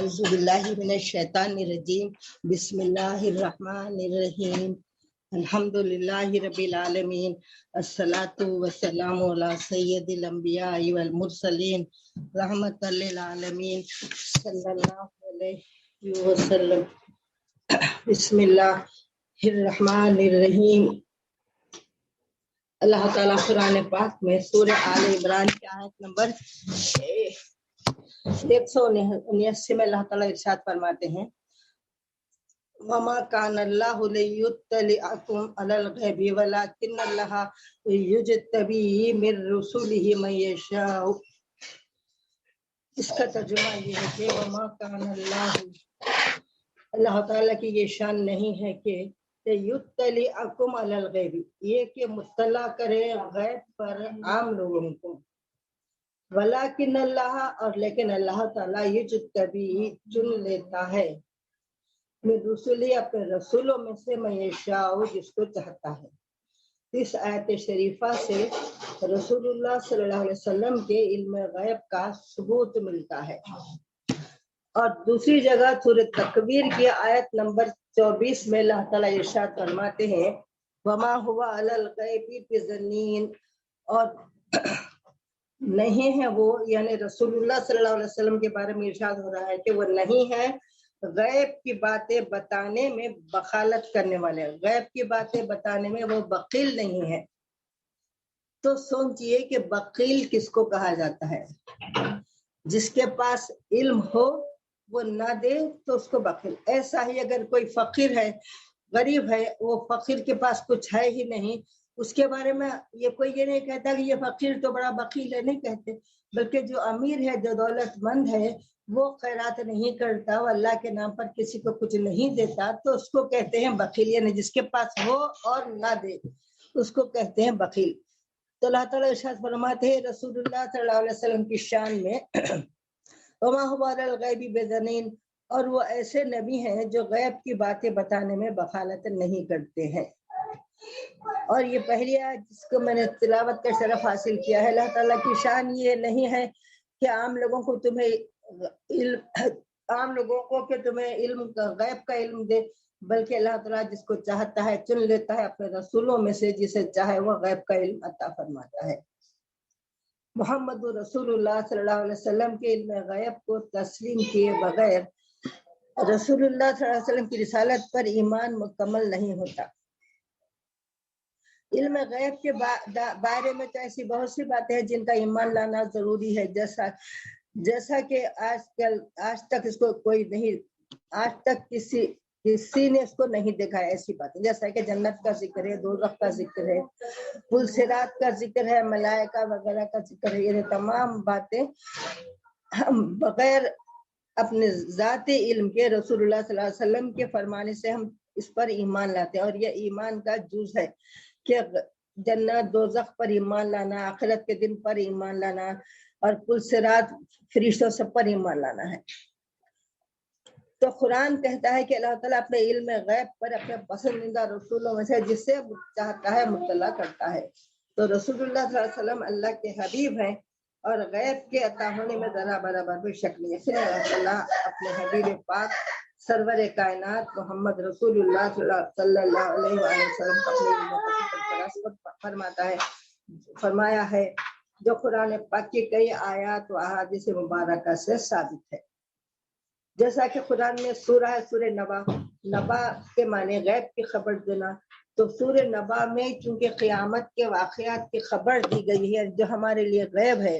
اعوذ باللہ من الشیطان الرجیم بسم اللہ الرحمن الرحیم الحمد للہ رب العالمین الصلاۃ والسلام علی سید الانبیاء والمرسلین رحمۃ للعالمین صلی اللہ علیہ وسلم۔ بسم اللہ الرحمن الرحیم۔ اللہ تعالیٰ قرآن پاک میں سورہ آل عمران کی آیت نمبر 179 میں اللہ تعالیٰ ارشاد فرماتے ہیں وَمَا كَانَ اللَّهُ لِيُطَّلِعَكُمْ عَلَى الْغَيْبِ وَلَكِنَّ اللَّهَ يَجْتَبِي مِن رُّسُلِهِ مَن يَشَاءُ۔ اس کا ترجمہ یہ ہے کہ وَمَا كَانَ اللَّهُ، اللہ تعالیٰ کی یہ شان نہیں ہے کہ یُطَّلِعَكُمْ عَلَى الْغَیْبِ، یہ کہ مطلع کرے غیب پر عام لوگوں کو، ولیکن اللہ، اور لیکن اللہ تعالیٰ یجتبی چن لیتا ہے، من رسولی اپنے رسولوں میں سے من یشاء جس کو چاہتا ہے۔ اس آیت شریفہ سے رسول اللہ صلی اللہ علیہ وسلم کے علم غیب کا ثبوت ملتا ہے۔ اور دوسری جگہ سورۃ تکویر کی آیت نمبر 24 میں اللہ تعالیٰ ارشاد فرماتے ہیں وما ہوا علی الغیب بضنین، اور نہیں ہے وہ، یعنی رسول اللہ صلی اللہ علیہ وسلم کے بارے میں ارشاد ہو رہا ہے کہ وہ نہیں ہے غیب کی باتیں بتانے میں بخالت کرنے والے، غیب کی باتیں بتانے میں وہ بخیل نہیں ہے۔ تو سوچئے کہ بخیل کس کو کہا جاتا ہے؟ جس کے پاس علم ہو وہ نہ دے تو اس کو بخیل۔ ایسا ہی اگر کوئی فقیر ہے، غریب ہے، وہ فقیر کے پاس کچھ ہے ہی نہیں، اس کے بارے میں یہ کوئی یہ نہیں کہتا کہ یہ فقیر تو بڑا بخیل ہے، نہیں کہتے، بلکہ جو امیر ہے، جو دولت مند ہے، وہ خیرات نہیں کرتا، وہ اللہ کے نام پر کسی کو کچھ نہیں دیتا، تو اس کو کہتے ہیں بخیل، یعنی جس کے پاس ہو اور نہ دے اس کو کہتے ہیں بخیل۔ تو اللہ تعالیٰ ارشاد فرماتے ہیں رسول اللہ صلی اللہ علیہ وسلم کی شان میں وما هو علی الغیب بضنین، اور وہ ایسے نبی ہیں جو غیب کی باتیں بتانے میں بخالت نہیں کرتے ہیں۔ اور یہ پہلی آیت جس کو میں نے تلاوت کا شرف حاصل کیا ہے، اللہ تعالیٰ کی شان یہ نہیں ہے کہ عام لوگوں کو تمہیں علم کا غیب کا علم دے، بلکہ اللہ تعالیٰ جس کو چاہتا ہے چن لیتا ہے اپنے رسولوں میں سے، جسے چاہے وہ غیب کا علم عطا فرماتا ہے۔ محمد رسول اللہ صلی اللہ علیہ وسلم کے علم غیب کو تسلیم کیے بغیر رسول اللہ صلی اللہ علیہ وسلم کی رسالت پر ایمان مکمل نہیں ہوتا۔ علم غیب کے بارے میں تو ایسی بہت سی باتیں ہیں جن کا ایمان لانا ضروری ہے، جیسا کہ آج تک اس کو کوئی نہیں، آج تک کسی نے اس کو نہیں دیکھا ہے، ایسی باتیں جیسا کہ جنت کا ذکر ہے، دوزخ کا ذکر ہے، پل صراط کا ذکر ہے، ملائکہ وغیرہ کا ذکر ہے، یہ تمام باتیں ہم بغیر اپنے ذاتی علم کے رسول اللہ صلی اللہ علیہ وسلم کے فرمانے سے ہم اس پر ایمان لاتے ہیں۔ اور یہ ایمان کا جز ہے کہ جنت دوزخ پر ایمان لانا، آخرت کے دن پر ایمان لانا، اور پل صراط فرشتوں سب پر ایمان لانا ہے۔ تو قرآن کہتا ہے کہ اللہ تعالیٰ اپنے علم غیب پر اپنے پسندیدہ رسولوں میں سے جس سے چاہتا ہے مطلع کرتا ہے۔ تو رسول اللہ صلی اللہ علیہ وسلم اللہ کے حبیب ہیں، اور غیب کے عطا ہونے میں ذرا برابر بھی شک نہیں ہے۔ پھر اللہ تعالیٰ اپنے حبیب پاک سرور کائنات محمد رسول اللہ صلی اللہ علیہ وسلم کو اپنے علم پر فرماتا ہے، فرمایا ہے، جو قرآن پاک کی کئی آیات و احادیث مبارکہ سے ثابت ہے۔ جیسا کہ قرآن میں سورہ ہے سورہ نبا، نبا کے معنی غیب کی خبر دینا، تو سورہ نبا میں چونکہ قیامت کے واقعات کی خبر دی گئی ہے جو ہمارے لیے غیب ہے،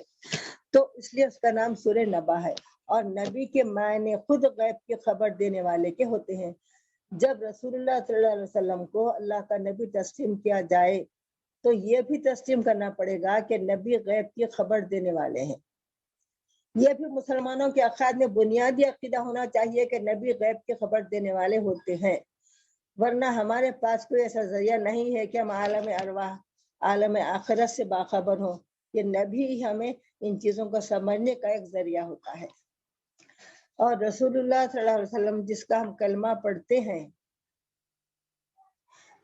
تو اس لیے اس کا نام سورہ نبا ہے۔ اور نبی کے معنی خود غیب کی خبر دینے والے کے ہوتے ہیں۔ جب رسول اللہ صلی اللہ علیہ وسلم کو اللہ کا نبی تسلیم کیا جائے تو یہ بھی تسلیم کرنا پڑے گا کہ نبی غیب کی خبر دینے والے ہیں۔ یہ بھی مسلمانوں کے عقائد میں بنیادی عقیدہ ہونا چاہیے کہ نبی غیب کی خبر دینے والے ہوتے ہیں، ورنہ ہمارے پاس کوئی ایسا ذریعہ نہیں ہے کہ ہم عالم ارواح، عالم آخرت سے باخبر ہوں۔ یہ نبی ہی ہمیں ان چیزوں کو سمجھنے کا ایک ذریعہ ہوتا ہے۔ اور رسول اللہ صلی اللہ علیہ وسلم جس کا ہم کلمہ پڑھتے ہیں،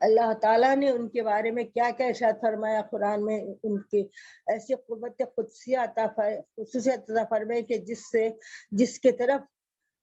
اللہ تعالیٰ نے ان کے بارے میں کیا کیا ارشاد فرمایا قرآن میں، ان کی ایسی قوت خصوصیت عطا فرمائے کہ جس کی طرف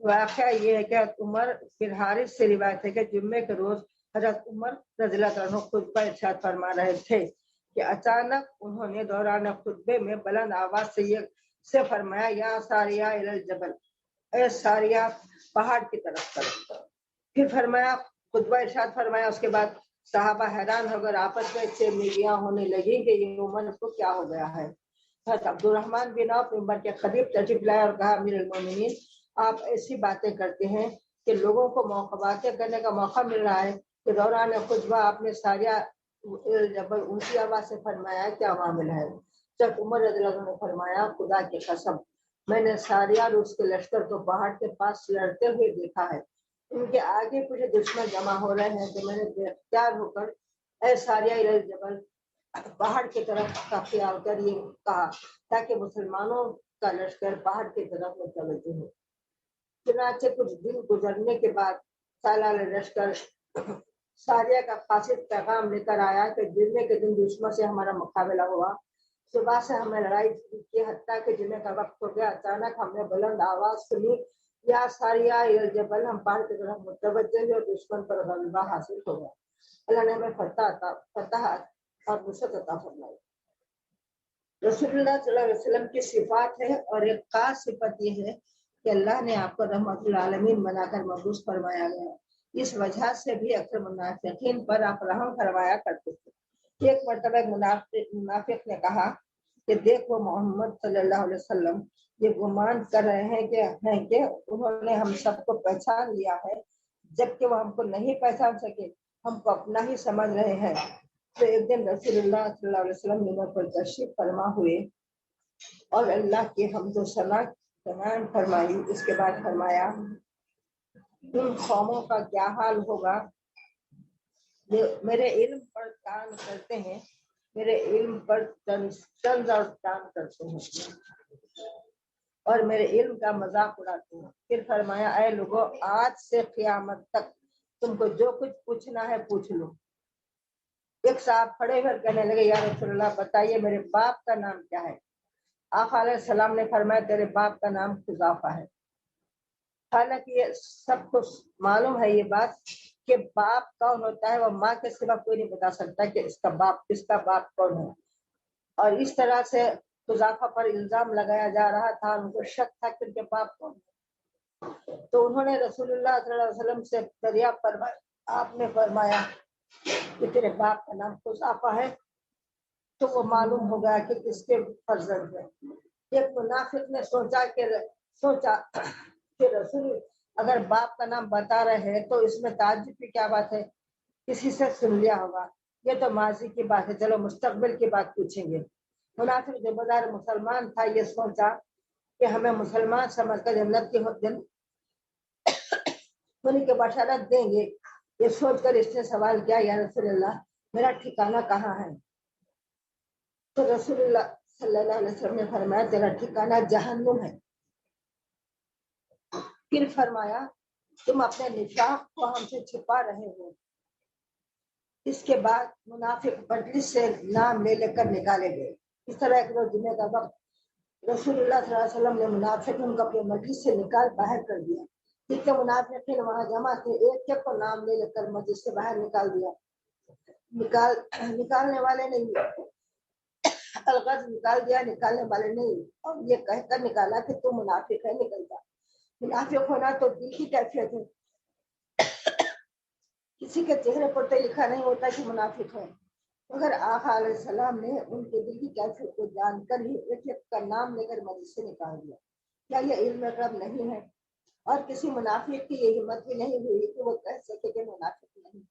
واقعہ یہ ہے کہ عمر بن حارث سے روایت ہے کہ جمعے کے روز حضرت عمر رضی اللہ عنہ خطبہ ارشاد فرما رہے تھے کہ اچانک انہوں نے دوران خطبے میں بلند آواز سے فرمایا یا ساریہ الی الجبل، اے ساریہ پہاڑ کی طرف کرو۔ پھر فرمایا خطبہ ارشاد فرمایا، اس کے بعد صحابہ حیران ہو کر آپس میں چیمیاں ہونے لگی کہ یہ عمر کو کیا ہو گیا ہے۔ حضرت عبد الرحمن بن عوف عمر کے قریب تشریف لائے اور کہا امیر المومنین، آپ ایسی باتیں کرتے ہیں کہ لوگوں کو باتیں کرنے کا موقع مل رہا ہے کہ دوران خطبہ آپ نے ساریہ جبل اونچی آواز سے فرمایا، کیا معاملہ ہے؟ جب عمر رضی اللہ عنہ نے فرمایا خدا کی قسم میں نے ساریہ اور اس کے لشکر کو پہاڑ کے پاس لڑتے ہوئے دیکھا ہے، ان کے آگے کچھ دشمن جمع ہو رہے ہیں تو میں نے بے اختیار ہو کر اے ساریہ الی الجبل پہاڑ کی طرف کا خیال کر یہ کہا تاکہ مسلمانوں کا لشکر پہاڑ کی طرف متوجہ ہو۔ چنانچہ کچھ دن گزرنے کے بعد سالار لشکر ساریہ کا قاصد پیغام لے کر آیا کہ جمعے کے دن دشمن سے ہمارا مقابلہ ہوا، صبح سے ہمیں لڑائی کی، حتیٰ کہ جمعے کا وقت ہو گیا، اچانک ہم نے بلند آواز سنی یا ساریہ الی الجبل، ہم پہاڑ کی طرف متوجہ ہوئے اور دشمن پر غلبہ حاصل ہو گیا۔ اللہ نے ہمیں فتح اور نصرت عطا فرمائی۔ رسول اللہ صلی اللہ علیہ وسلم کی صفات ہے اور ایک خاص صفت یہ ہے کہ اللہ نے آپ کو رحمت العالمین بنا کر مبعوث فرمایا گیا۔ اس وجہ سے بھی اکثر منافقین پر آپ رحم فرمایا کرتے تھے۔ ایک مرتبہ ایک منافق نے کہا کہ دیکھو محمد صلی اللہ علیہ وسلم یہ گمان کر رہے ہیں کہ انہوں نے ہم سب کو پہچان لیا ہے، جبکہ وہ ہم کو نہیں پہچان سکے، ہم کو اپنا ہی سمجھ رہے ہیں۔ تو ایک دن رسول اللہ صلی اللہ علیہ وسلم ممبر پر تشریف فرما ہوئے اور اللہ کی حمد و ثنا بیان فرمائی۔ اس کے بعد فرمایا ان قوموں کا کیا حال ہوگا جو میرے علم پر کام کرتے ہیں، میرے علم پر طنز اور کام کرتے ہیں اور میرے علم کا مذاق اڑاتے ہیں۔ پھر فرمایا اے لوگوں، آج سے قیامت تک تم کو جو کچھ پوچھنا ہے پوچھ لو۔ ایک صاحب کھڑے ہوئے کہنے لگے یا رسول اللہ بتائیے میرے باپ کا نام کیا ہے؟ آقا علیہ السلام نے فرمایا تیرے باپ کا نام حذافہ ہے۔ حالانکہ یہ سب کو معلوم ہے یہ بات کہ باپ کون ہوتا ہے، وہ ماں کے سوا کوئی نہیں بتا سکتا کہ اس کا باپ کون ہے، اور اس طرح سے حذافہ پر الزام لگایا جا رہا تھا، ان کو شک تھا کہ ان کے باپ کون ہے۔ تو انہوں نے رسول اللہ صلی اللہ علیہ وسلم سے دریافت فرمایا، آپ نے فرمایا کہ تیرے باپ کا نام حذافہ ہے، تو وہ معلوم ہو گیا کہ کس کے فرزند ہے۔ ایک منافق نے سوچا کہ رسول اگر باپ کا نام بتا رہے ہیں تو اس میں تعجب کی کیا بات ہے، کسی سے سن لیا ہوگا، یہ تو ماضی کی بات ہے، چلو مستقبل کی بات پوچھیں گے۔ منافق جو بظاہر مسلمان تھا یہ سوچا کہ ہمیں مسلمان سمجھ کر جنت کی ہونے کی بشارت دیں گے، یہ سوچ کر اس نے سوال کیا یا رسول اللہ میرا ٹھکانہ کہاں ہے؟ تو رسول اللہ صلی اللہ علیہ وسلم نے فرمایا تیرا ٹھکانہ جہنم ہے۔ پھر فرمایا تم اپنے نفاق کو ہم سے چھپا رہے ہو۔ اس کے بعد منافق مجلس سے نام لے کر نکالے گئے۔ اس طرح ایک روز جمعے کا وقت رسول اللہ صلی اللہ علیہ وسلم نے منافقین کو اپنے مجلس سے نکال باہر کر دیا۔ جتنے منافقین وہاں جمع تھے ایک ایک کو نام لے کر مجلس سے باہر نکال دیا۔ نکالنے والے نہیں، الغرض نکال دیا، نکالنے والے نہیں، اور یہ کہہ کر نکالا کہ تم منافق ہے، نکل جا۔ منافق ہونا تو دل کی کیفیت ہے، کسی کے چہرے پر تو لکھا نہیں ہوتا کہ منافق ہے، مگر آقا علیہ السلام نے ان کے دل کی کیفیت کو جان کر ہی ایک ایک کا نام لے کر مجلس سے نکال دیا۔ کیا یہ علم غیب نہیں ہے؟ اور کسی منافق کی یہ ہمت بھی نہیں ہوئی کہ وہ کہہ سکے کہ منافق نہیں۔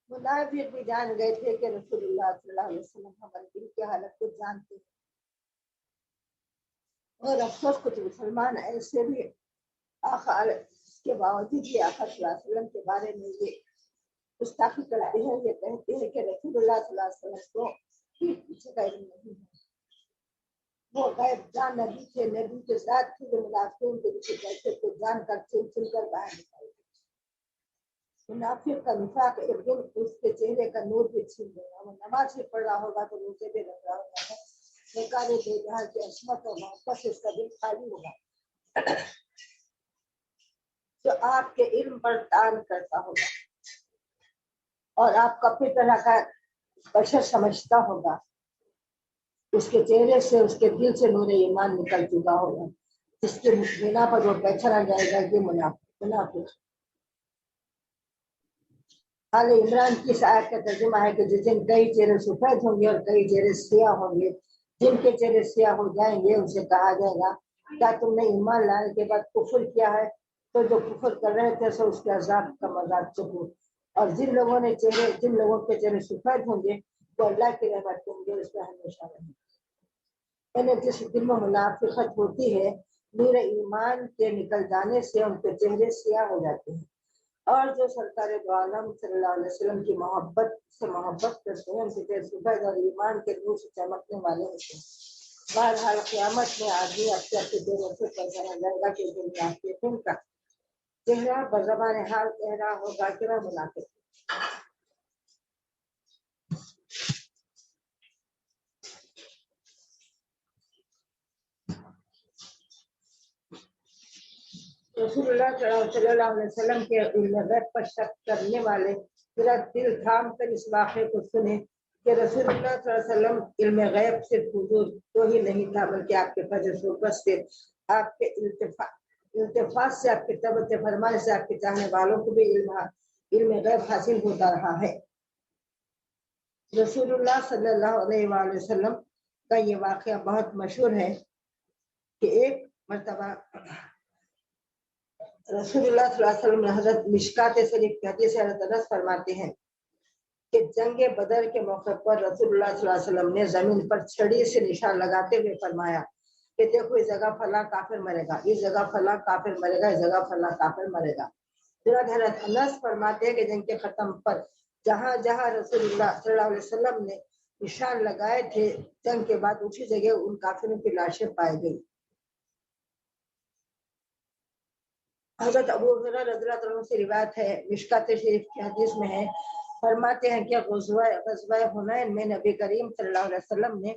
منافق بھی جان گئے تھے کہ رسول اللہ صلی اللہ علیہ وسلم ہمارے دل کی حالت کو جانتے ہیں، اور افسوس کچھ مسلمان ایسے بھی آقا کے باوجود بھی آقا صلی اللہ علیہ وسلم کے بارے میں یہ گستاخی کرتے ہیں، یہ کہتے ہیں کہ رسول اللہ صلی اللہ علیہ وسلم کو پیچھے کا علم نہیں ہے، وہ غیب جان نبی تھے، نبی کے ساتھ تھے، جو منافقین کے پیچھے کیفیت کو جان کر چن کر باہر نکالے۔ منافق کا نفاق ایک دن اس کے چہرے کا نور بھی چھین گیا، وہ نماز بھی پڑھ رہا ہوگا تو روزے بھی رکھ رہا ہوگا، نکالے بے جہاں کی عصمت اور محبت سے اس کا دل خالی ہوگا، جو آپ کے علم پر تعان کرتا ہوگا اور آپ کا اپنی طرح کا بشر سمجھتا ہوگا، اس کے چہرے سے، اس کے دل سے نور ایمان نکل چکا ہوگا، جس کے بنا پر وہ پہچانا جائے گا کہ منافق۔ آل عمران کی اس آیت کا ترجمہ ہے کہ جس دن کئی چہرے سفید ہوں گے اور کئی چہرے سیاہ ہوں گے، جن کے چہرے سیاہ ہو جائیں گے ان سے کہا جائے گا کیا تم نے ایمان لانے کے بعد کفر کیا ہے؟ تو جو کفر کر رہے تھے سو اس کے عذاب کا مذاق چکھو۔ اور جن لوگوں کے چہرے سفید ہوں گے وہ اللہ کی رحمت ہوں گے، اس میں ہمیشہ رہیں گے۔ یعنی جس دل میں منافقت ہوتی ہے، نور ایمان کے نکل جانے سے ان کے چہرے سیاہ ہو جاتے ہیں، اور جو سرکار دو عالم صلی اللہ علیہ وسلم کی محبت کرتے ہیں ان کے چہرے سفید اور ایمان کے نور سے چمکنے والے ہوتے ہیں۔ بہرحال قیامت میں آدمی اپنے چہرے سے پہچانا جائے گا کہ منافقین کا چہرہ بزبان حال کہہ رہا ہوگا کہ وہ منافق ہے۔ رسول اللہ صلی اللہ علیہ وسلم کے علم غیب پر شک کرنے والے ذرا دل تھام کر اس واقعے کو سنیں کہ رسول اللہ صلی اللہ علیہ وسلم علم غیب صرف حضور تو ہی نہیں تھا بلکہ آپ کے فضل صحبت سے، آپ کے التفاظ سے، آپ کے طبع فرمان سے آپ کے چاہنے والوں کو بھی علم غیب حاصل ہوتا رہا ہے۔ رسول اللہ صلی اللہ علیہ وآلہ وسلم کا یہ واقعہ بہت مشہور ہے کہ ایک مرتبہ رسول اللہ صلی اللہ علیہ وسلم حضرت مشکات شریف کی حدیث حضرت انس فرماتے ہیں کہ جنگ بدر کے موقع پر رسول اللہ صلی اللہ علیہ وسلم نے زمین پر چھڑی سے نشان لگاتے ہوئے فرمایا کہ دیکھو اس جگہ فلاں کافر مرے گا، اس جگہ فلاں کافر مرے گا، اس جگہ فلاں کافر مرے گا۔ حضرت انس فرماتے ہیں کہ جنگ کے ختم پر جہاں جہاں رسول اللہ صلی اللہ علیہ وسلم نے نشان لگائے تھے، جنگ کے بعد اسی جگہ ان کافروں کی لاشیں پائی گئی۔ حضرت ابو ہریرہ رضی اللہ عنہ سے روایت ہے، مشکات شریف کی حدیث میں ہے، فرماتے ہیں کہ غزوہ حنین میں نبی کریم صلی اللہ علیہ وسلم نے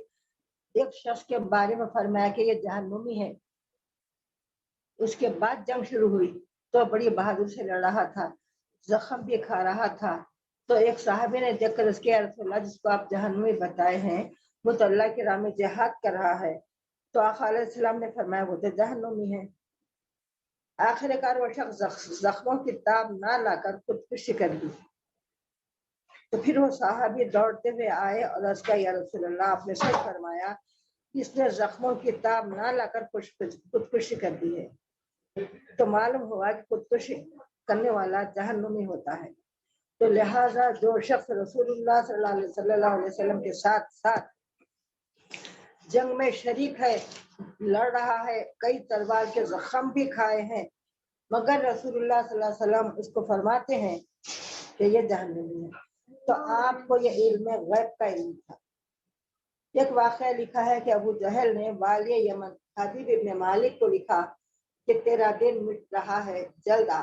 ایک شخص کے بارے میں فرمایا کہ یہ جہنمی ہے۔ اس کے بعد جنگ شروع ہوئی تو بڑی بہادر سے لڑ رہا تھا، زخم بھی کھا رہا تھا، تو ایک صحابی نے دیکھ کر اس کے رسول اللہ جس کو آپ جہنمی بتائے ہیں وہ تو اللہ کی راہ میں جہاد کر رہا ہے، تو آقا علیہ السلام نے فرمایا وہ تو جہنمی ہے۔ آخر کار وہ شخص زخموں کی تاب نہ لا کر خودکشی کر دی، تو پھر وہ صحابی دوڑتے ہوئے آئے اور اس کا یا رسول اللہ آپ نے سچ فرمایا، اس نے زخموں کی تاب نہ لا کر خودکشی کر دی ہے۔ تو معلوم ہوا کہ خودکشی کرنے والا جہنمی ہوتا ہے۔ تو لہذا جو شخص رسول اللہ صلی اللہ علیہ وسلم کے ساتھ جنگ میں شریک ہے، لڑ رہا ہے، کئی تلوار کے زخم بھی کھائے ہیں، مگر رسول اللہ صلی اللہ علیہ وسلم اس کو فرماتے ہیں کہ یہ جہنمی ہے، تو آپ کو یہ علم غیب کا علم تھا۔ ایک واقعہ لکھا ہے کہ ابو جہل نے والی یمن حبیب ابن مالک کو لکھا کہ تیرا دن مٹ رہا ہے، جلد آ۔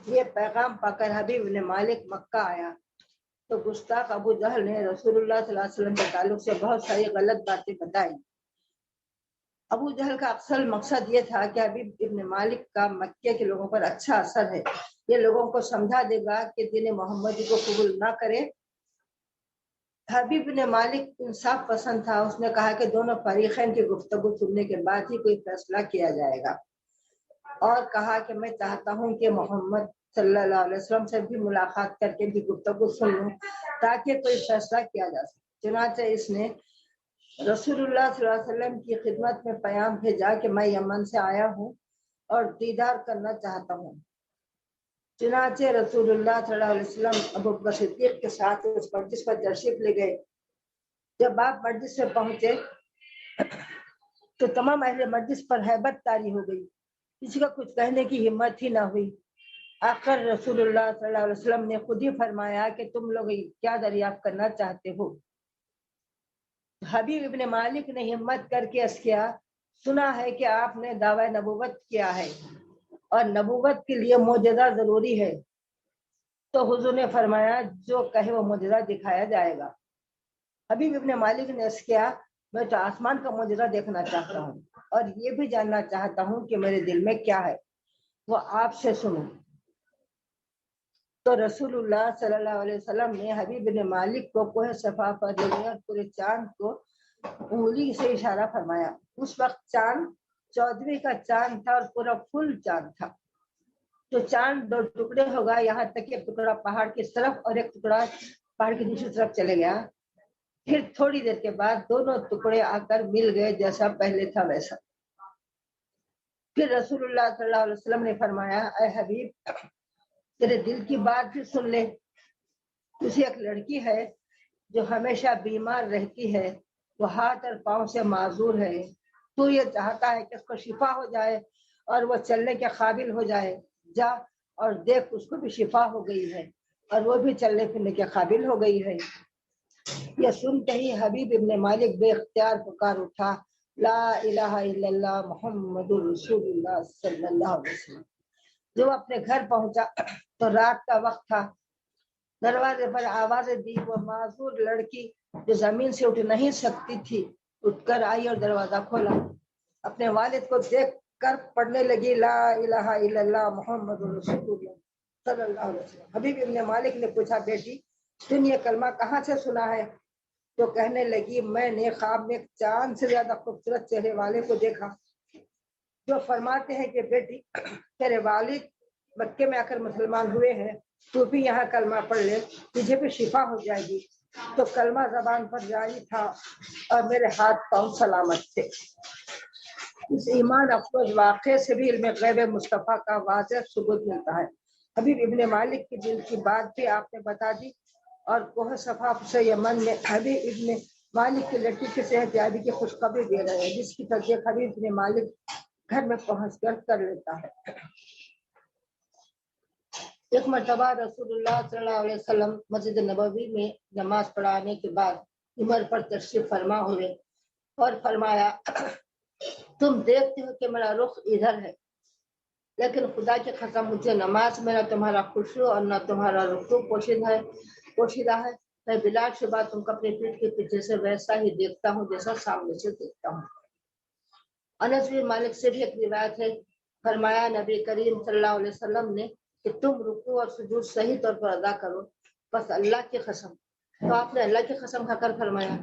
یہ پیغام پا کر حبیب ابن مالک مکہ آیا تو گستاخ ابو جہل نے رسول اللہ صلی اللہ علیہ وسلم کے تعلق سے بہت ساری غلط باتیں بتائی۔ ابو جہل کا اصل مقصد یہ تھا کہ حبیب ابن مالک کا مکے کے لوگوں پر اچھا اثر ہے، یہ لوگوں کو سمجھا دے گا کہ دین محمدی کو قبول نہ کرے۔ حبیب ابن مالک انصاف پسند تھا، اس نے کہا کہ دونوں فریقین کی گفتگو سننے کے بعد ہی کوئی فیصلہ کیا جائے گا، اور کہا کہ میں چاہتا ہوں کہ محمد صلی اللہ علیہ وسلم سے بھی ملاقات کر کے بھی گفتگو سن لوں تاکہ کوئی فیصلہ کیا جا سکے۔ چنانچہ اس نے رسول اللہ صلی اللہ علیہ وسلم کی خدمت میں پیام بھیجا کہ میں یمن سے آیا ہوں اور دیدار کرنا چاہتا ہوں۔ چنانچہ رسول اللہ صلی اللہ علیہ وسلم ابو بکر صدیق کے ساتھ اس مجلس پر تشریف لے گئے۔ جب آپ مجلس سے پہنچے تو تمام اہل مجلس پر ہیبت طاری ہو گئی، کسی کا کچھ کہنے کی ہمت ہی نہ ہوئی۔ آخر رسول اللہ صلی اللہ علیہ وسلم نے خود ہی فرمایا کہ تم لوگ کیا دریافت کرنا چاہتے ہو؟ حبیب ابن مالک نے ہمت کر کے عرض کیا، سنا ہے کہ آپ نے دعوی نبوت کیا ہے اور نبوت کے لیے معجزہ ضروری ہے، تو حضور نے فرمایا جو کہے وہ معجزہ دکھایا جائے گا۔ حبیب ابن مالک نے عرض کیا، میں تو آسمان کا معجزہ دیکھنا چاہتا ہوں۔ اور یہ بھی جاننا چاہتا ہوں کہ میرے دل میں کیا ہے، وہ آپ سے سنوں۔ تو رسول اللہ صلی اللہ علیہ وسلم نے حبیب بن مالک کو کوہ صفا پر لے گئے اور پورے چاند کو انگلی سے اشارہ فرمایا۔ اس وقت چاند 14ویں کا چاند تھا اور پورا فل چاند تھا۔ تو چاند 2 ٹکڑے ہوگا، یہاں تک کہ ایک ٹکڑا پہاڑ کی طرف اور ایک ٹکڑا پہاڑ کی دوسری طرف چلے گیا۔ پھر تھوڑی دیر کے بعد دونوں ٹکڑے آ کر مل گئے، جیسا پہلے تھا ویسا۔ پھر رسول اللہ صلی اللہ علیہ وسلم نے فرمایا، اے حبیب، تیرے دل کی بات بھی سن لے۔ کسی ایک لڑکی ہے جو ہمیشہ بیمار رہتی ہے، وہ ہاتھ اور پاؤں سے معذور ہے، تو یہ چاہتا ہے کہ اس کو شفا ہو جائے اور وہ چلنے کے قابل ہو جائے۔ جا اور دیکھ، اس کو بھی شفا ہو گئی ہے اور وہ بھی چلنے پھرنے کے قابل ہو گئی ہے۔ یہ سنتے ہی حبیب ابن مالک بے اختیار پکار اٹھا، لا الہ الا اللہ محمد رسول اللہ صلی اللہ علیہ وسلم۔ جو اپنے گھر پہنچا تو رات کا وقت تھا۔ دروازے پر آوازیں دی، وہ معذور لڑکی جو زمین سے اٹھ نہیں سکتی تھی اٹھ کر آئی اور دروازہ کھولا۔ اپنے والد کو دیکھ کر پڑھنے لگی، لا الہ الا اللہ محمد رسول اللہ صلی اللہ علیہ وسلم۔ حبیب ابن مالک نے پوچھا، بیٹی تم یہ کلمہ کہاں سے سنا ہے؟ تو کہنے لگی، میں نے خواب میں ایک چاند سے زیادہ خوبصورت چہرے والے کو دیکھا جو فرماتے ہیں کہ بیٹی تیرے والد مکے میں آ کر مسلمان ہوئے ہیں، تو بھی یہاں کلمہ پڑھ لے، تجھے بھی شفا ہو جائے گی۔ تو کلمہ زبان پر جاری تھا اور میرے ہاتھ پاؤں سلامت تھے۔ اس ایمان افروز واقعے سے بھی علم غیب مصطفیٰ کا واضح ثبوت ملتا ہے۔ حبیب ابن مالک کی دل کی بات بھی آپ نے بتا دی، اور کوہ صفا سے یمن میں حبیب ابن مالک کی لڑکی کی صحت یابی کی خوشخبری دے رہے ہیں، جس کی تصدیق حبیب ابن مالک گھر میں پہنچ کر لیتا ہے۔ ایک مرتبہ رسول اللہ صلی اللہ علیہ وسلم مسجد نبوی میں نماز پڑھانے کے بعد عمر پر تشریف فرما ہوئے اور فرمایا، تم دیکھتے ہو کہ میرا رخ ادھر ہے، لیکن خدا کی قسم مجھے نماز میں نہ تمہارا خشوع اور نہ تمہارا رکوع پوشیدہ ہے۔ میں بلا شبہ تم کو اپنی پیٹھ کے پیچھے سے ویسا ہی دیکھتا ہوں جیسا سامنے سے دیکھتا ہوں۔ انس بن مالک سے بھی ایک روایت ہے، فرمایا نبی کریم صلی اللہ علیہ وسلم نے کہ تم رکوع اور سجود صحیح طور پر ادا کرو، بس اللہ کی قسم۔ تو آپ نے اللہ کی قسم کھا کر فرمایا،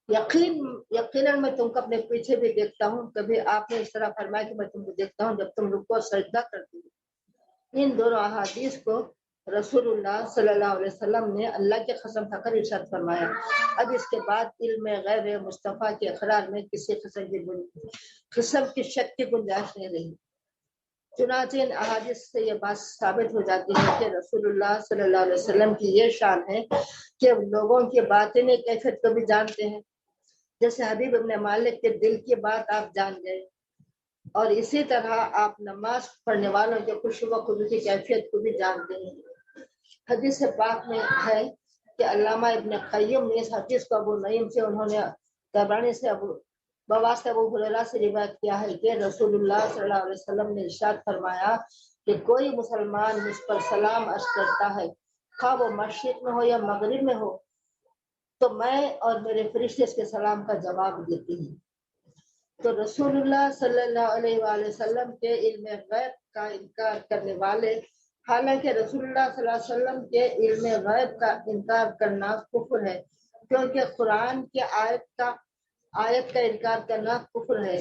یقیناً میں تم کو اپنے پیچھے بھی دیکھتا ہوں۔ کبھی آپ نے اس طرح فرمایا کہ میں تم کو دیکھتا ہوں جب تم رکوع اور سجدہ کرتی ہو۔ ان دونوں احادیث کو رسول اللہ صلی اللہ علیہ وسلم نے اللہ کی قسم کھا کر ارشاد فرمایا۔ اب اس کے بعد علم غیب مصطفیٰ کے اقرار میں کسی قسم کی شک کی گنجائش نہیں رہی۔ چنانچہ ان احادیث سے یہ بات ثابت ہو جاتی ہے کہ رسول اللہ صلی اللہ علیہ وسلم کی یہ شان ہے کہ لوگوں کی باطنی کیفیت کو بھی جانتے ہیں، جیسے حبیب ابن مالک کے دل کی بات آپ جان گئے، اور اسی طرح آپ نماز پڑھنے والوں کے خشوع و خضوع کی کیفیت کو بھی جانتے ہیں۔ حدیث پاک میں ہے کہ علامہ ابن قیم نے اس حدیث کو ابو نعیم سے، انہوں نے طبرانی سے بواسطہ ابو ہریرہ سے روایت کیا ہے کہ رسول اللہ صلی اللہ علیہ وسلم نے ارشاد فرمایا کہ کوئی مسلمان مجھ پر سلام عرض کرتا ہے، خواہ وہ مشرق میں ہو یا مغرب میں ہو، تو میں اور میرے فرشتے اس کے سلام کا جواب دیتے ہیں۔ تو رسول اللہ صلی اللہ علیہ وآلہ وسلم کے علم غیب کا انکار کرنے والے، حالانکہ رسول اللہ صلی اللہ علیہ وسلم کے علم غیب کا انکار کرنا کفر ہے، کیونکہ قرآن کی آیت کا انکار کرنا کفر ہے،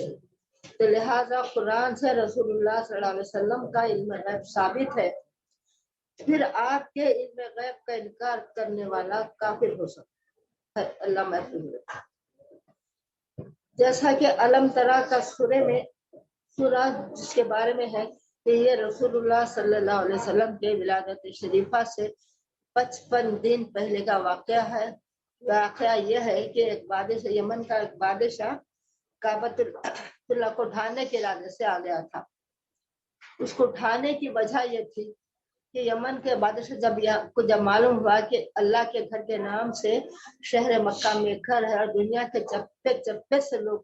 تو لہذا قرآن سے رسول اللہ صلی اللہ علیہ وسلم کا علم غیب ثابت ہے، پھر آپ کے علم غیب کا انکار کرنے والا کافر ہو سکتا ہے۔ اللہ محفوظ رکھے۔ جیسا کہ علم ترا کا سورہ جس کے بارے میں ہے کہ یہ رسول اللہ صلی اللہ علیہ وسلم کے ولادت شریفہ سے 55 دن پہلے کا واقعہ ہے۔ واقعہ یہ ہے کہ ایک بادشاہ، یمن کا ایک بادشاہ کعبۃ اللہ کو ڈھانے کے ارادے سے آ گیا تھا۔ اس کو ڈھانے کی وجہ یہ تھی کہ یمن کے بادشاہ جب معلوم ہوا کہ اللہ کے گھر کے نام سے شہر مکہ میں گھر ہے اور دنیا کے چپے چپے سے لوگ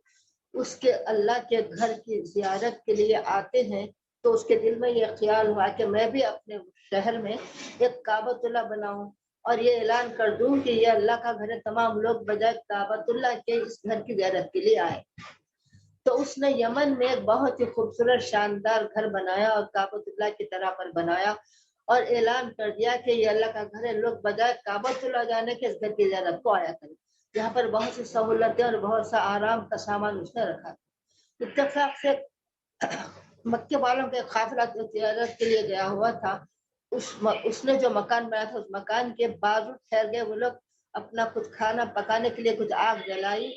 اس کے اللہ کے گھر کی زیارت کے لیے آتے ہیں، تو اس کے دل میں یہ خیال ہوا کہ میں بھی اپنے شہر میں ایک کعبۃ اللہ بناؤں اور یہ اعلان کر دوں کہ یہ اللہ کا گھر ہے، تمام لوگ بجائے کعبۃ اللہ کے اس گھر کی زیارت کے لیے آئے۔ تو اس نے یمن میں ایک بہت ہی خوبصورت شاندار گھر بنایا اور کعبۃ اللہ کی طرح پر بنایا اور اعلان کر دیا کہ یہ اللہ کا گھر ہے، لوگ بجائے کعبۃ اللہ جانے کے اس گھر کی زیارت کو آیا کریں۔ یہاں پر بہت سی سہولتیں اور بہت سا آرام کا سامان اس نے رکھا۔ اتفاق سے مکے والوں کے قافلہ تجارت کے لیے گیا ہوا تھا، اس نے جو مکان بنایا تھا اس مکان کے بازو ٹھہر گئے وہ لوگ، اپنا کچھ کھانا پکانے کے لیے کچھ آگ جلائی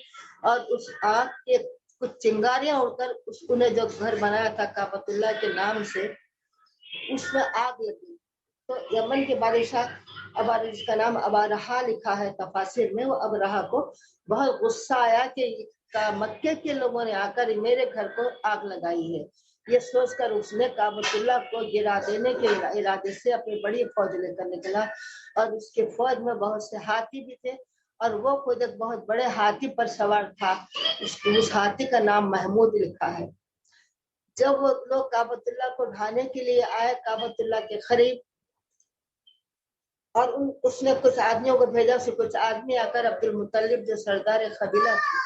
اور اس آگ کے کچھ چنگاریاں اڑ کر انہیں جو گھر بنایا تھا کعبۃ اللہ کے نام سے اس میں آگ لگی۔ تو یمن کے بادشاہ جس کا نام ابارہا لکھا ہے تفاسیر میں، وہ ابرہا کو بہت غصہ آیا کہ مکے کے لوگوں نے آ کر میرے گھر کو آگ لگائی ہے۔ یہ سوچ کر اس نے کعبۃ اللہ کو گرا دینے کے ارادے سے اپنی بڑی فوج لے کر نکلا اور اس کے فوج میں بہت سے ہاتھی بھی تھے اور وہ خود ایک بہت بڑے ہاتھی پر سوار تھا، اس ہاتھی کا نام محمود لکھا ہے۔ جب وہ لوگ کعبۃ اللہ کو ڈھانے کے لیے آئے کعبۃ اللہ کے قریب، اور اس نے کچھ آدمیوں کو بھیجا، اسے کچھ آدمی آ کر عبد المطلب جو سردار قبیلہ تھے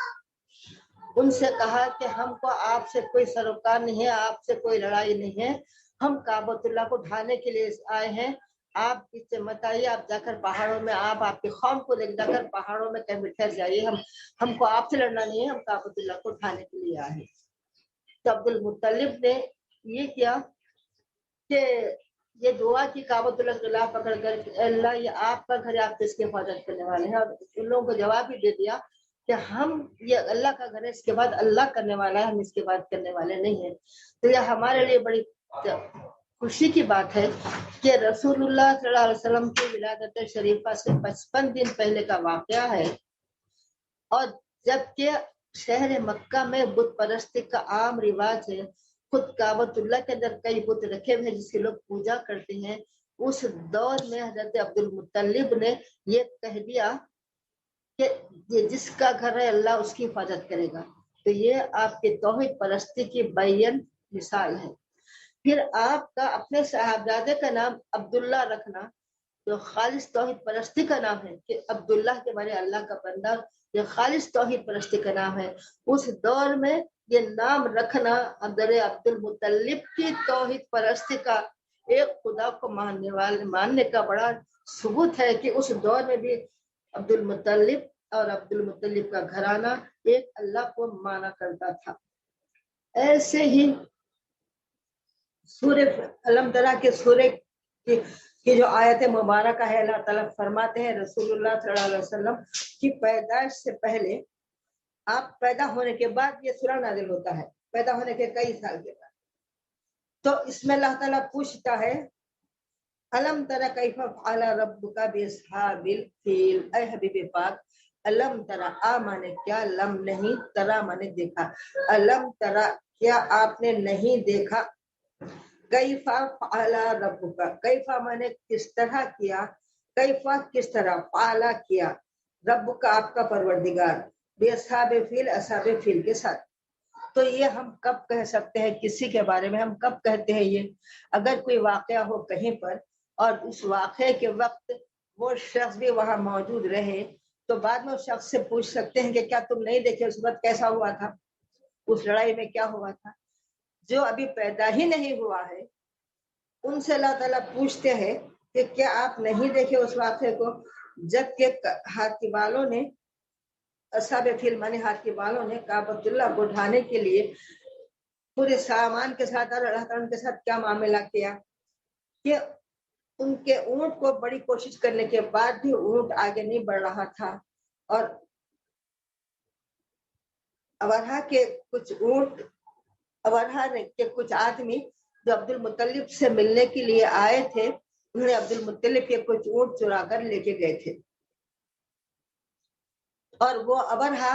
ان سے کہا کہ ہم کو آپ سے کوئی سروکار نہیں ہے، آپ سے کوئی لڑائی نہیں ہے، ہم کعبۃ اللہ کو ڈھانے کے لیے آئے ہیں، آپ پیچھے مت آئیے، آپ جا کر پہاڑوں میں آپ کی قوم کو لے جا کر پہاڑوں میں کہیں ٹھہر جائیے، ہم کو آپ سے لڑنا نہیں ہے، ہم کعبۃ اللہ کو ڈھانے کے لیے آئے ہیں۔ تو عبد المطلب نے یہ کیا کہ یہ دعا کی کعبۃ اللہ کے خلاف پکڑ کر، اللہ یہ آپ کا گھر ہے، آپ اس کی حفاظت کرنے والے ہیں، اور ان لوگوں کو جواب بھی دے دیا کہ ہم یہ اللہ کا گھر ہے، اس کے بعد اللہ کرنے والا ہے، ہم اس کے بعد کرنے والے نہیں ہیں۔ تو یہ ہمارے لیے بڑی خوشی کی بات ہے کہ رسول اللہ صلی اللہ علیہ وسلم کی ولادت شریفہ سے 55 دن پہلے کا واقعہ ہے، اور جبکہ شہر مکہ میں بت پرستی کا عام رواج ہے، خود کعبۃ اللہ کے اندر کئی بت رکھے ہوئے ہیں جس کی لوگ پوجا کرتے ہیں، اس دور میں حضرت عبد المطلب نے یہ کہہ دیا کہ یہ جس کا گھر ہے اللہ اس کی حفاظت کرے گا۔ تو یہ آپ کے توحید پرستی کی بیان مثال ہے۔ پھر آپ کا اپنے صاحبزادے کا نام عبداللہ رکھنا جو خالص توحید پرستی کا نام ہے، کہ عبداللہ کے بارے اللہ کا بندہ، یہ خالص توحید پرستی کا نام ہے۔ اس دور میں یہ نام رکھنا حضرت عبد المطلب کی توحید پرستی کا، ایک خدا کو ماننے کا بڑا ثبوت ہے کہ اس دور میں بھی عبد المطلب اور عبد المطلب کا گھرانہ ایک اللہ کو مانا کرتا تھا۔ ایسے ہی سورہ علم ترا کے سورہ کی جو آیت مبارکہ ہے، اللہ تعالیٰ فرماتے ہیں رسول اللہ صلی اللہ علیہ وسلم کی پیدائش سے پہلے، آپ پیدا ہونے کے بعد یہ سورہ نازل ہوتا ہے، پیدا ہونے کے کئی سال کے بعد۔ تو اس میں اللہ تعالیٰ پوچھتا ہے علم ترا کیف فعل ربک باصحاب الفیل، اے حبیب پاک علم ترا، آ مانے کیا، لم نہیں، ترا مانے دیکھا، علم ترا کیا آپ نے نہیں دیکھا، کیفا فعل ربک، کیفا مانے کس طرح کیا، کیفا کس طرح، فعل کیا، ربک آپ کا پروردگار، باصحاب الفیل، اصحاب فیل کے ساتھ۔ تو یہ ہم کب کہہ سکتے ہیں کسی کے بارے میں، ہم کب کہتے ہیں یہ اگر کوئی واقعہ ہو کہیں پر اور اس واقعے کے وقت وہ شخص بھی وہاں موجود رہے تو بعد میں اس شخص سے پوچھ سکتے ہیں کہ کیا تم نہیں دیکھے اس وقت کیسا ہوا تھا، اس لڑائی میں کیا ہوا تھا۔ جو ابھی پیدا ہی نہیں ہوا ہے ان سے اللہ تعالیٰ پوچھتے ہیں کہ کیا آپ نہیں دیکھے اس واقعے کو، جبکہ ہاتھی والوں نے، اصحاب فیل مانے ہاتھی والوں نے کعبۃ اللہ کو ڈھانے کے لیے پورے سامان کے ساتھ اور اللہ تعالیٰ کے ساتھ کیا معاملہ کیا کہ ان کے اونٹ کو بڑی کوشش کرنے کے بعد بھی اونٹ آگے نہیں بڑھ رہا تھا، اور ابرہا کے کچھ اونٹ، ابرہا کے کچھ آدمی جو عبد المطلب سے ملنے کے لیے آئے تھے انہوں نے عبد المطلب کے کچھ اونٹ چرا کر لے کے گئے تھے، اور وہ ابرہا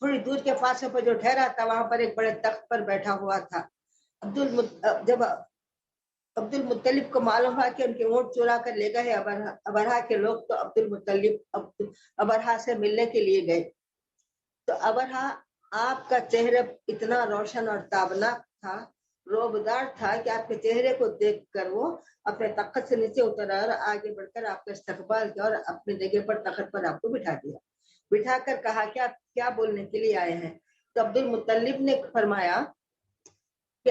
تھوڑی دور کے فاصلے پر جو ٹھہرا تھا وہاں پر ایک بڑے تخت پر بیٹھا ہوا تھا۔ جب عبد المطلب کو معلوم ہوا کہ ان کے اونٹ چرا کر لے گئے ابرہا کے لوگ، تو عبد المطلب ابرہا سے ملنے کے لیے گئے۔ تو ابرہا آپ کا چہرہ اتنا روشن اور تابناک تھا، روبدار تھا کہ آپ کے چہرے کو دیکھ کر وہ اپنے تخت سے نیچے اترا اور آگے بڑھ کر آپ کا استقبال کیا اور اپنی جگہ پر تخت پر آپ کو بٹھا دیا، بٹھا کر کہا کہ آپ کیا بولنے کے لیے آئے ہیں۔ تو عبد المطلب نے فرمایا کہ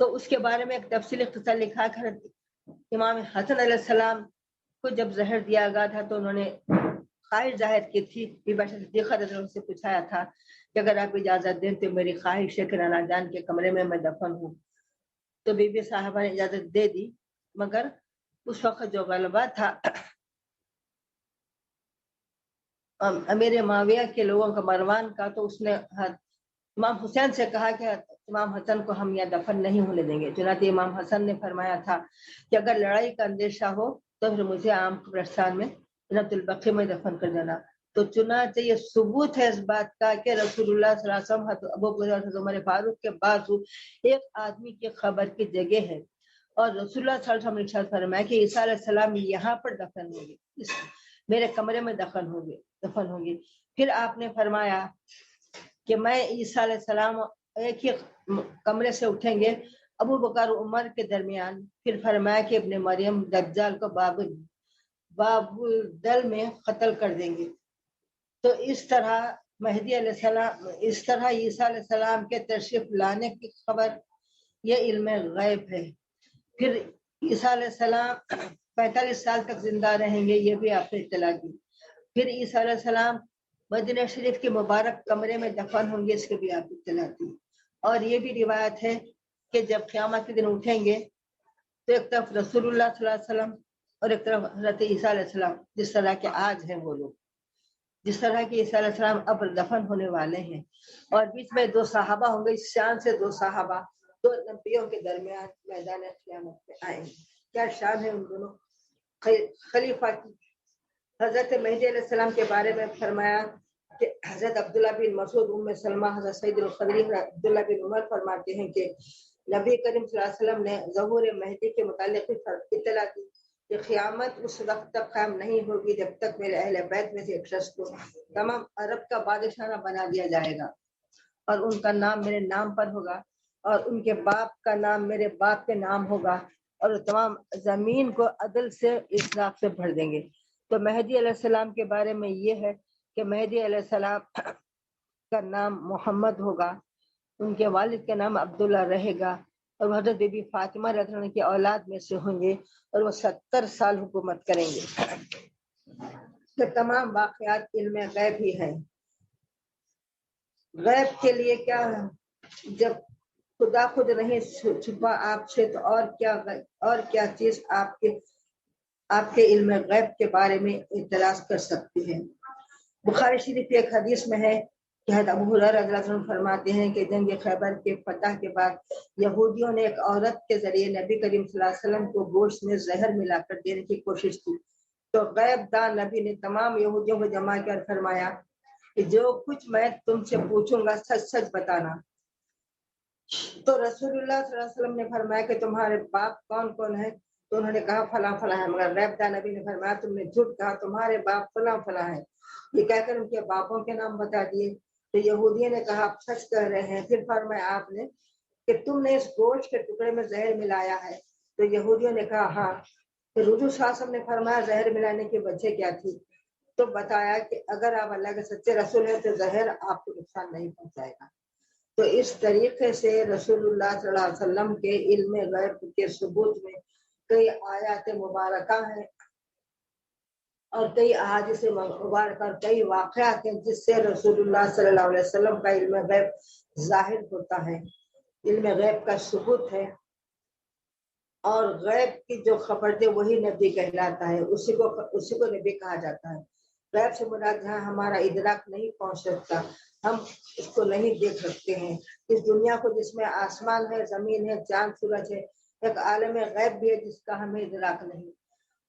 تو اس کے بارے میں ایک تفصیلی قصہ لکھا ہے. امام حسن علیہ السلام کو جب زہر دیا گیا تھا تو انہوں نے خواہش ظاہر کی تھی. بی بی صدیقہ رضی اللہ عنہا سے پوچھایا تھا کہ اگر آپ اجازت دیں تو میری خواہش ہے کہ نانا جان کے کمرے میں دفن ہوں. تو بی بی صاحبہ نے اجازت دے دی، مگر اس وقت جو غلبہ تھا امیر معاویہ کے لوگوں کا، مروان کا، تو اس نے امام حسین سے کہا کہ امام حسن کو ہم یہاں دفن نہیں ہونے دیں گے. چنانچہ امام حسن نے فرمایا تھا کہ اگر لڑائی کا اندیشہ ہو تو پھر مجھے عام قبرستان میں جنت البقیع میں دفن کر دینا. تو چنانچہ یہ ثبوت ہے اس بات کا کہ رسول اللہ صلی اللہ علیہ وسلم ابو بکر عمر فاروق کے باوجود ایک آدمی کی خبر کی جگہ ہے، اور رسول اللہ صلی اللہ علیہ وسلم نے ارشاد فرمایا کہ عیسیٰ علیہ السلام یہاں پر دفن ہوں گے، میرے کمرے میں دفن ہوں گے. پھر آپ نے فرمایا کہ میں عیسیٰ علیہ السلام ایک ہی کمرے سے اٹھیں گے ابو بکر عمر کے درمیان. پھر فرمایا کہ ابن مریم دجال کو باب الدل میں قتل کر دیں گے. تو اس طرح مہدی علیہ السلام، اس طرح عیسیٰ علیہ السلام کے تشریف لانے کی خبر یہ علم غیب ہے. پھر عیسیٰ علیہ السلام 45 سال تک زندہ رہیں گے، یہ بھی آپ نے اطلاع دی. پھر عیسیٰ علیہ السلام مدینہ شریف کے مبارک کمرے میں دفن ہوں گے، اس کے بھی آپ اطلاع دی. اور یہ بھی روایت ہے کہ جب قیامت کے دن اٹھیں گے تو ایک طرف رسول اللہ صلی اللہ علیہ وسلم اور ایک طرف حضرت عیسیٰ علیہ السلام، جس طرح کے آج ہیں وہ لوگ، جس طرح کے عیسیٰ علیہ السلام اب دفن ہونے والے ہیں. اور بیچ میں 2 صحابہ ہوں گے، اس شان سے 2 صحابہ 2 نبیوں کے درمیان میدان قیامت میں آئیں گے. کیا شان ہے ان دونوں خلیفہ کی. حضرت مہدی علیہ السلام کے بارے میں فرمایا کہ حضرت عبداللہ بن مسعود، ام سلمہ، حضرت سعید الخدری، عبداللہ بن عمر فرماتے ہیں کہ نبی کریم صلی اللہ علیہ وسلم نے ظہور مہدی کے متعلق اطلاع دی کہ قیامت اس وقت تک قائم نہیں ہوگی جب تک میرے اہل بیت میں سے ایک شخص کو تمام عرب کا بادشاہ نہ بنا دیا جائے گا، اور ان کا نام میرے نام پر ہوگا، اور ان کے باپ کا نام میرے باپ کے نام ہوگا، اور تمام زمین کو عدل سے انصاف سے بھر دیں گے. تو مہدی علیہ السلام کے بارے میں یہ ہے کہ مہدی علیہ السلام کا نام محمد ہوگا، ان کے والد کا نام عبداللہ رہے گا، اور حضرت بی بی فاطمہ رضی اللہ عنہا کی اولاد میں سے ہوں گے، اور وہ 70 سال حکومت کریں گے. کہ تمام واقعات علم غیب ہی ہیں. غیب کے لیے کیا ہے؟ جب خدا خود نہیں چھپا آپ سے تو اور کیا چیز آپ کے علم غیب کے بارے میں اعتراض کر سکتی ہے. بخاری شریف کی ایک حدیث میں ہے کہ حضرت ابو ہریرہ رضی اللہ عنہ فرماتے ہیں کہ جنگ خیبر کے فتح کے بعد یہودیوں نے ایک عورت کے ذریعے نبی کریم صلی اللہ علیہ وسلم کو گوشت میں زہر ملا کر دینے کی کوشش کی. تو غیب دان نبی نے تمام یہودیوں کو جمع کر فرمایا کہ جو کچھ میں تم سے پوچھوں گا سچ سچ بتانا. تو رسول اللہ صلی اللہ علیہ وسلم نے فرمایا کہ تمہارے باپ کون کون ہے؟ تو انہوں نے کہا فلاں فلاں ہے. مگر غیب دان نبی نے فرمایا تم نے جھوٹ کہا، تمہارے باپ فلاں فلاں ہے. یہ کہہ کر ان کے باپوں کے نام بتا دیے. تو یہودیوں نے کہا آپ سچ کہہ رہے ہیں. پھر فرمایا آپ نے کہ تم نے اس گوشت کے ٹکڑے میں زہر ملایا ہے. تو یہودیوں نے کہا ہاں. پھر حضور صلی اللہ علیہ وسلم نے فرمایا زہر ملانے کی وجہ کیا تھی؟ تو بتایا کہ اگر آپ اللہ کے سچے رسول ہیں تو زہر آپ کو نقصان نہیں پہنچائے گا. تو اس طریقے سے رسول اللہ صلی اللہ علیہ وسلم کے علم غیب کے ثبوت میں کئی آیات مبارکہ ہیں اور کئی احادیث مبارکہ اور کئی واقعات ہیں جس سے رسول اللہ صلی اللہ علیہ وسلم کا علم غیب ظاہر ہوتا ہے، علم غیب کا ثبوت ہے. اور غیب کی جو خبر دے وہی نبی کہلاتا ہے، اسی کو نبی کہا جاتا ہے. غیب سے مراد جہاں ہمارا ادراک نہیں پہنچ سکتا، ہم اس کو نہیں دیکھ سکتے ہیں. اس دنیا کو جس میں آسمان ہے، زمین ہے، چاند سورج ہے، ایک عالم غیب بھی ہے جس کا ہمیں ادراک نہیں.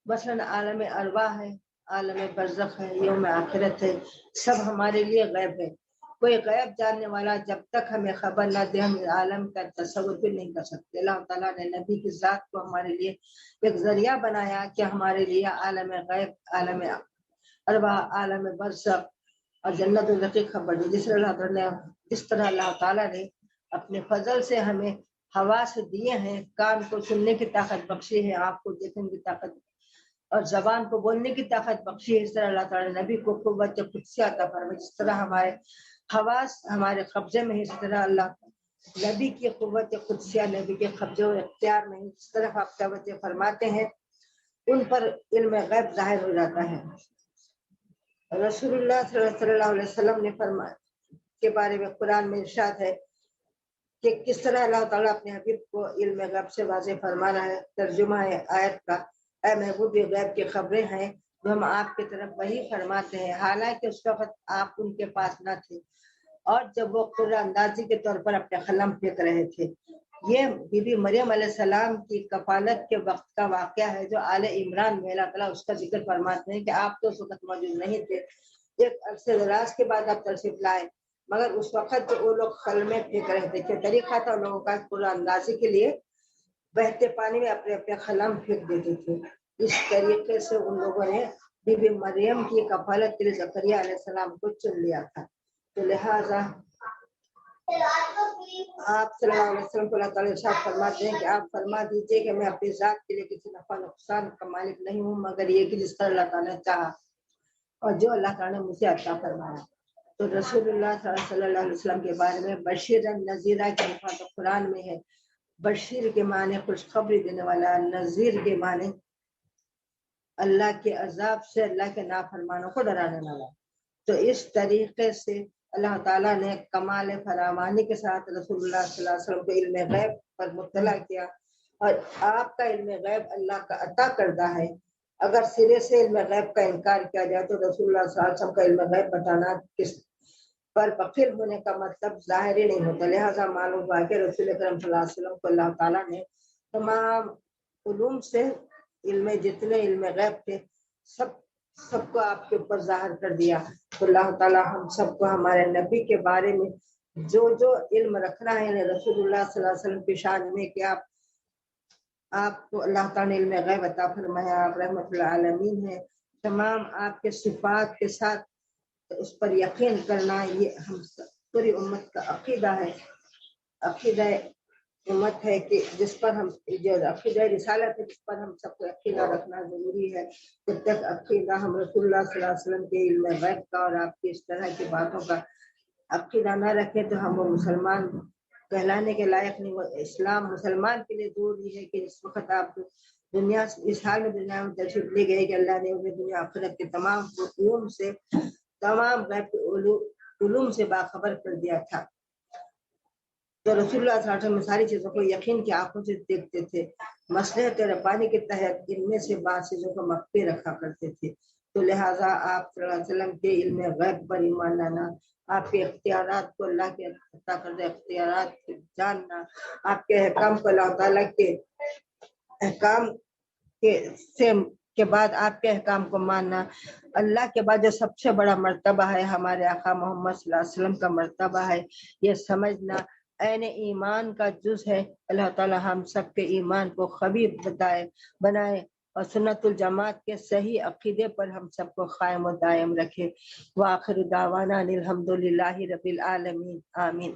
مثلا عالم ارواح ہے، عالم برزخ ہے، یوم آخرت ہے، سب ہمارے لیے غیب ہے. کوئی غیب جاننے والا جب تک ہمیں خبر نہ دے ہم عالم کا تصور بھی نہیں کر سکتے. اللہ تعالیٰ نے نبی کی ذات کو ہمارے لیے ایک ذریعہ بنایا کہ ہمارے لیے عالم غیب، عالم ارواح، عالم برزخ اور جنت الرقیق خبر دی. جس طرح اللہ تعالیٰ نے اپنے فضل سے ہمیں حواس دیے ہیں، کان کو سننے کی طاقت بخشی ہے، آنکھ کو دیکھنے کی طاقت اور زبان کو بولنے کی طاقت بخشی ہے. اس طرح اللہ تعالیٰ نے نبی کو قوت قدسی عطا فرمائی. جس طرح ہمارے حواس ہمارے قبضے میں ہے، اس طرح اللہ نبی کی قوت قدسیہ نبی کے قبضے و اختیار میں جس طرف آپ توجہ فرماتے ہیں ان پر علم غیب ظاہر ہو جاتا ہے۔ رسول اللہ صلی اللہ علیہ وسلم نے فرمایا کے بارے میں قرآن میں ارشاد ہے کہ کس طرح اللہ تعالیٰ اپنے حبیب کو علم غیب سے واضح فرما رہا ہے۔ ترجمہ ہے آیت کا، اے محبوب یہ غیب کی خبریں ہیں جو ہم آپ کی طرف وہی فرماتے ہیں، حالانکہ اس وقت آپ ان کے پاس نہ تھے اور جب وہ قرآن اندازی کے طور پر اپنے قلم پھینک رہے تھے۔ یہ بی بی مریم علیہ السلام کی کفالت کے وقت کا واقعہ ہے جو آل عمران میں اللہ تعالیٰ اس کا ذکر فرماتے ہیں کہ آپ تو اس وقت موجود نہیں تھے، ایک عرصے دراز کے بعد آپ تشریف لائے، مگر اس وقت جو وہ لوگ قلمیں پھینک رہے تھے، کیا طریقہ تھا ان لوگوں کا قرآن اندازی کے لیے بہتے پانی میں اپنے اپنے قلم پھینک دیتے تھے۔ اس طریقے سے ان لوگوں نے بی بی مریم کی کفالت کے لیے زکریا علیہ السلام کو چن لیا تھا۔ تو لہٰذا آپ صلی اللہ علیہ وسلم کو اللہ تعالیٰ ارشاد فرماتے ہیں کہ آپ فرما دیجئے کہ میں اپنی ذات کے لیے کسی نفع نقصان کا مالک نہیں ہوں مگر یہ کہ جس طرح اللہ تعالیٰ نے چاہا اور جو اللہ تعالیٰ نے مجھے عطا فرمایا۔ تو رسول اللہ صلی اللہ علیہ وسلم کے بارے میں بشیرا نذیرا کے الفاظ قرآن میں ہے۔ بشیر کے معنی خوشخبری دینے والا، نذیر کے معنی اللہ کے عذاب سے، اللہ کے نافرمانوں کو ڈرانے والا۔ تو اس طریقے سے اللہ تعالیٰ نے کمال فراوانی کے ساتھ رسول اللہ صلی اللہ علیہ وسلم کو علم غیب پر مطلع کیا، اور آپ کا علم غیب اللہ کا عطا کردہ ہے۔ اگر سرے سے علم غیب کا انکار کیا جائے تو رسول اللہ صلی اللہ علیہ وسلم کا علم غیب بتانا کس پر بخیل ہونے کا مطلب ظاہر ہی نہیں ہوتا۔ لہٰذا معلوم ہوا کہ رسول اکرم صلی اللہ علیہ وسلم کو اللہ تعالیٰ نے تمام علوم سے علم جتنے علم غیب تھے سب کو آپ کے اوپر ظاہر کر دیا۔ تو اللہ تعالیٰ ہم سب کو ہمارے نبی کے بارے میں جو علم رکھنا ہے رسول اللہ صلی اللہ علیہ وسلم کی شان میں کہ آپ کو اللہ تعالیٰ نے علم غیب عطا فرمایا، آپ رحمت العالمین ہیں، تمام آپ کے صفات کے ساتھ اس پر یقین کرنا یہ ہم پوری امت کا عقیدہ ہے، عقیدہ امت ہے کہ جس پر ہم جو عقیدہ رسالت ہے جس پر ہم سب کو عقیدہ رکھنا ضروری ہے۔ جب تک عقیدہ ہم رسول اللہ صلی اللہ علیہ وسلم کے علم غیب کا اور آپ کی اس طرح کی باتوں کا عقیدہ نہ رکھیں تو ہم وہ مسلمان کہلانے کے لائق نہیں۔ وہ اسلام مسلمان کے لیے ضروری ہے کہ اس وقت آپ دنیا اس حال میں دنیا میں تشریف لے گئے کہ اللہ نے انہیں دنیا آخرت کے تمام علوم سے، تمام غیب علوم سے باخبر کر دیا تھا۔ تو رسول اللہ صلی اللہ علیہ وسلم ساری چیزوں کو یقین کی آنکھوں سے دیکھتے تھے، مصلحت ربانی کے تحت ان میں سے بعض چیزوں کو مخفی رکھا کرتے تھے۔ تو لہٰذا آپ صلی اللہ علیہ وسلم کے علم غیب پر ایمان لانا، آپ کے اختیارات کو اللہ کے عطا کردہ اختیارات جاننا، آپ کے احکام کو اللہ تعالیٰ کے احکام کے بعد آپ کے احکام کو ماننا، اللہ کے بعد جو سب سے بڑا مرتبہ ہے ہمارے آقا محمد صلی اللہ علیہ وسلم کا مرتبہ ہے، یہ سمجھنا عین ایمان کا جز ہے۔ اللہ تعالیٰ ہم سب کے ایمان کو خبیر بنائے اور سنت الجماعت کے صحیح عقیدے پر ہم سب کو قائم و دائم رکھے۔ وآخر دعوانا الحمدللہ رب العالمین، آمین۔